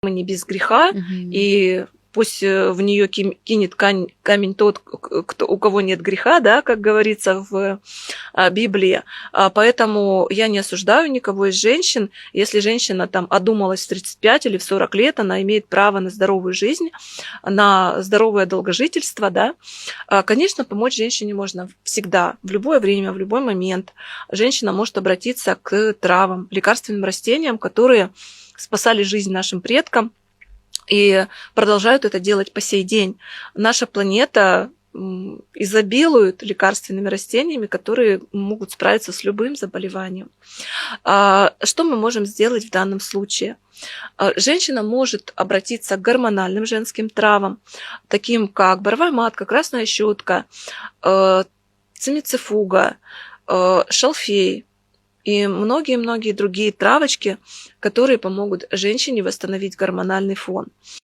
не без греха, и пусть в нее кинет камень тот, у кого нет греха, да, как говорится в Библии. Поэтому я не осуждаю никого из женщин. Если женщина там одумалась в 35 или в 40 лет, она имеет право на здоровую жизнь, на здоровое долгожительство, да. Конечно, помочь женщине можно всегда, в любое время, в любой момент. Женщина может обратиться к травам, лекарственным растениям, которые спасали жизнь нашим предкам и продолжают это делать по сей день. Наша планета изобилует лекарственными растениями, которые могут справиться с любым заболеванием. Что мы можем сделать в данном случае? Женщина может обратиться к гормональным женским травам, таким как боровая матка, красная щетка, цимицифуга, шалфей и многие-многие другие травочки, которые помогут женщине восстановить гормональный фон.